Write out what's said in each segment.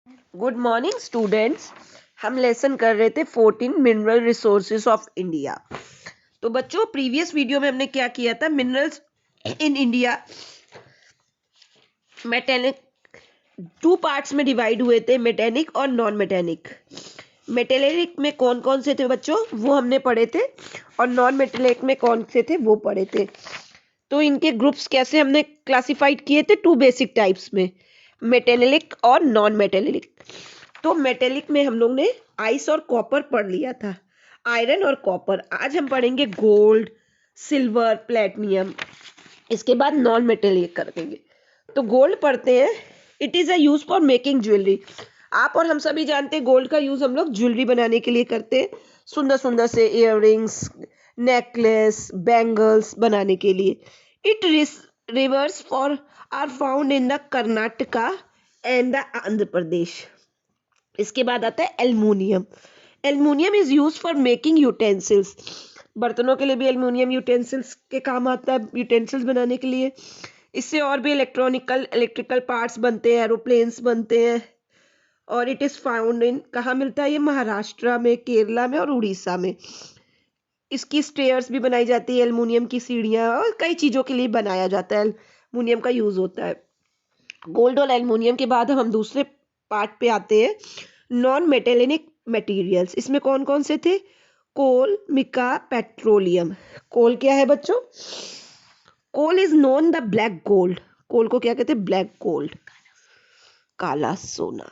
Good morning students. हम lesson कर रहे थे 14 मिनरल रिसोर्सेज ऑफ इंडिया। तो बच्चों, प्रीवियस वीडियो में हमने क्या किया था? Minerals in India metallic two parts में डिवाइड हुए थे, मेटेनिक और नॉन मेटेनिक। मेटेलिक में कौन कौन से थे बच्चों, वो हमने पढ़े थे, और नॉन मेटेलिक में कौन से थे वो पढ़े थे। तो इनके ग्रुप्स कैसे हमने क्लासिफाइड किए थे? टू बेसिक टाइप्स में, मेटेलिक और नॉन मेटेलिक। तो मेटेलिक में हम लोग ने आइस और कॉपर पढ़ लिया था, आयरन और कॉपर। आज हम पढ़ेंगे गोल्ड, सिल्वर, प्लेटिनियम। इसके बाद नॉन मेटेलिक कर देंगे। तो गोल्ड पढ़ते हैं। It is a use for making jewellery. आप और हम सभी जानते हैं गोल्ड का यूज हम लोग ज्वेलरी बनाने के लिए करते हैं, सुंदर सुंदर से इयररिंग्स, नेकलेस, बैंगल्स बनाने के लिए। It reverse for are found in the Karnataka and the Andhra Pradesh. इसके बाद आता है aluminium. Aluminium is use for making utensils. बर्तनों के लिए भी एल्युमिनियम यूटेंसिल्स के काम आता है, यूटेंसिल्स बनाने के लिए। इससे और भी इलेक्ट्रिकल पार्ट्स बनते हैं, एरोप्लेन्स बनते हैं। और इट इज़ फाउंड इन, कहाँ मिलता है ये? महाराष्ट्र में, केरला में और उड़ीसा में। इसकी स्टेयर्स भी बनाई जाती है, एल्युमिनियम की सीढ़ियाँ, और कई चीज़ों के लिए बनाया जाता है, एल्युमिनियम का यूज़ होता है। गोल्ड और एल्युमिनियम के बाद हम दूसरे पार्ट पे आते हैं, नॉन मेटेलिक मटेरियल्स। इसमें कौन कौन से थे? कोल, मिका, पेट्रोलियम। कोल क्या है बच्चों? Coal is known the black gold. Coal को क्या कहते हैं? ब्लैक गोल्ड, काला सोना।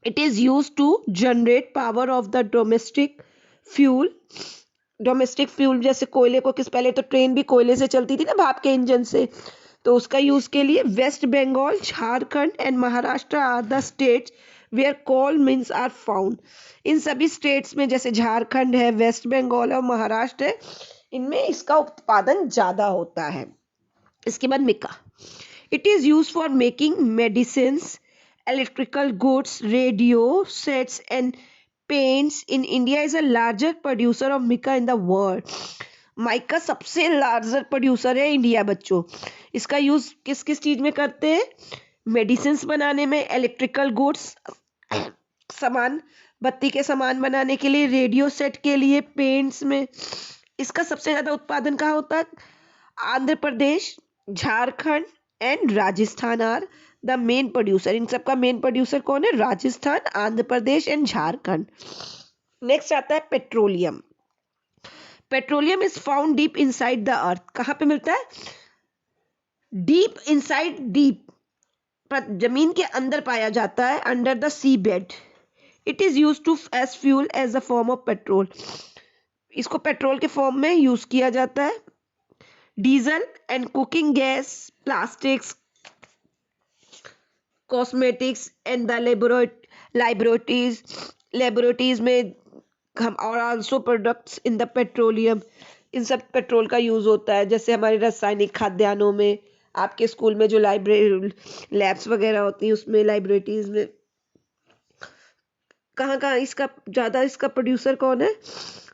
It is use to generate power of the domestic fuel. Domestic fuel जैसे कोयले को, किस पहले तो ट्रेन भी कोयले से चलती थी ना, भाप के इंजन से, तो उसका यूज के लिए West Bengal, Jharkhand and Maharashtra are the states where coal mines are found. इन सभी स्टेट्स में, जैसे झारखंड है, वेस्ट बंगाल और महाराष्ट्र है, इनमें इसका उत्पादन ज्यादा होता है। इसके बाद mica. It is use for making medicine, electrical goods, radio sets and paints. In India is a larger producer of mica in the world. Mica सबसे लार्जर प्रोड्यूसर है इंडिया बच्चों। इसका यूज किस किस चीज में करते हैं? मेडिसिन बनाने में, इलेक्ट्रिकल गुड्स सामान, बत्ती के सामान बनाने के लिए, रेडियो सेट के लिए, पेंट्स में। इसका सबसे ज्यादा उत्पादन कहाँ होता है? Andhra Pradesh, Jharkhand and Rajasthan are the main producer. इन सबका मेन प्रोड्यूसर कौन है? राजस्थान, आंध्र प्रदेश एंड झारखंड। नेक्स्ट आता है petroleum. Petroleum is found deep inside the earth. कहाँ पे मिलता है? डीप इनसाइड, डीप जमीन के अंदर पाया जाता है, under the sea bed. It is use to as fuel as a form of petrol. इसको पेट्रोल के फॉर्म में यूज किया जाता है। Diesel and cooking gas, plastics, cosmetics and the laboratories में हम, और also products in the petroleum. इन सब पेट्रोल का यूज होता है, जैसे हमारे रासायनिक खाद्यान्नों में, आपके स्कूल में जो लाइब्रेरी लैब्स वगैरह होती हैं उसमें, लाइब्रेटरीज में। कहाँ कहाँ इसका ज़्यादा, इसका प्रोड्यूसर कौन है?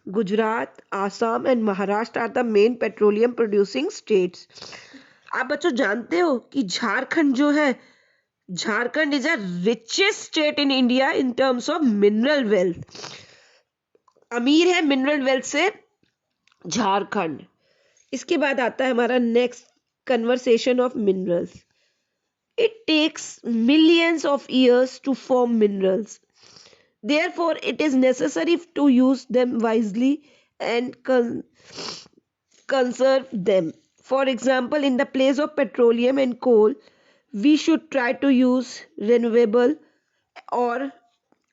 Gujarat, Assam and Maharashtra are the main petroleum producing states. आप बच्चों जानते हो कि झारखंड जो है, Jharkhand is a richest state in India in terms of mineral wealth. अमीर है मिनरल वेल्थ से झारखंड। इसके बाद आता है हमारा next conversation of minerals. It takes millions of years to form minerals, therefore it is necessary to use them wisely and conserve them. For example, in the place of petroleum and coal, we should try to use renewable or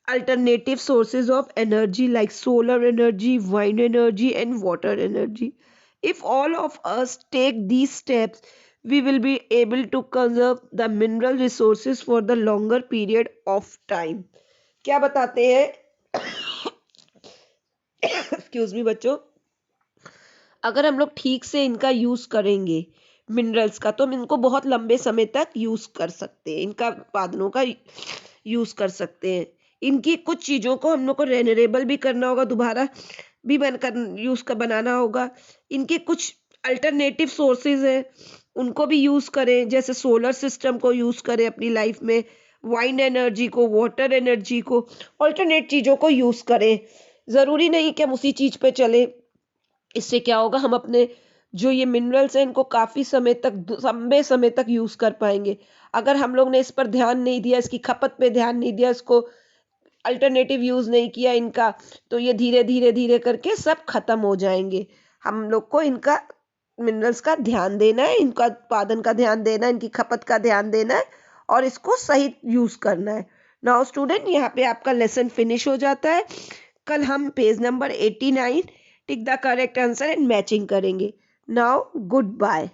alternative sources of energy like solar energy, wind energy and water energy. If all of us take these steps, we will be able to conserve the mineral resources for the longer period of time. क्या बताते हैं? Excuse me बच्चों, अगर हम लोग ठीक से इनका यूज करेंगे मिनरल्स का, तो हम इनको बहुत लंबे समय तक यूज कर सकते हैं, इनका उत्पादनों का यूज कर सकते हैं। इनकी कुछ चीज़ों को हम लोग को रेन्यूएबल भी करना होगा, दोबारा भी बनकर यूज का बनाना होगा। इनके कुछ अल्टरनेटिव सोर्सेज हैं, उनको भी यूज करें, जैसे सोलर सिस्टम को यूज करें अपनी लाइफ में, वाइंड एनर्जी को, वाटर एनर्जी को, ऑल्टरनेट चीज़ों को यूज़ करें। ज़रूरी नहीं कि हम उसी चीज़ पे चले। इससे क्या होगा, हम अपने जो ये मिनरल्स हैं इनको काफ़ी समय तक, लंबे समय तक यूज़ कर पाएंगे। अगर हम लोग ने इस पर ध्यान नहीं दिया, इसकी खपत पे ध्यान नहीं दिया, इसको अल्टरनेटिव यूज़ नहीं किया इनका, तो ये धीरे धीरे धीरे करके सब खत्म हो जाएंगे। हम लोग को इनका, मिनरल्स का ध्यान देना है, इनका उत्पादन का ध्यान देना है, इनकी खपत का ध्यान देना है और इसको सही यूज़ करना है। नाउ स्टूडेंट, यहाँ पे आपका लेसन फिनिश हो जाता है। कल हम page number 89 tick the correct answer and matching करेंगे। Now good bye.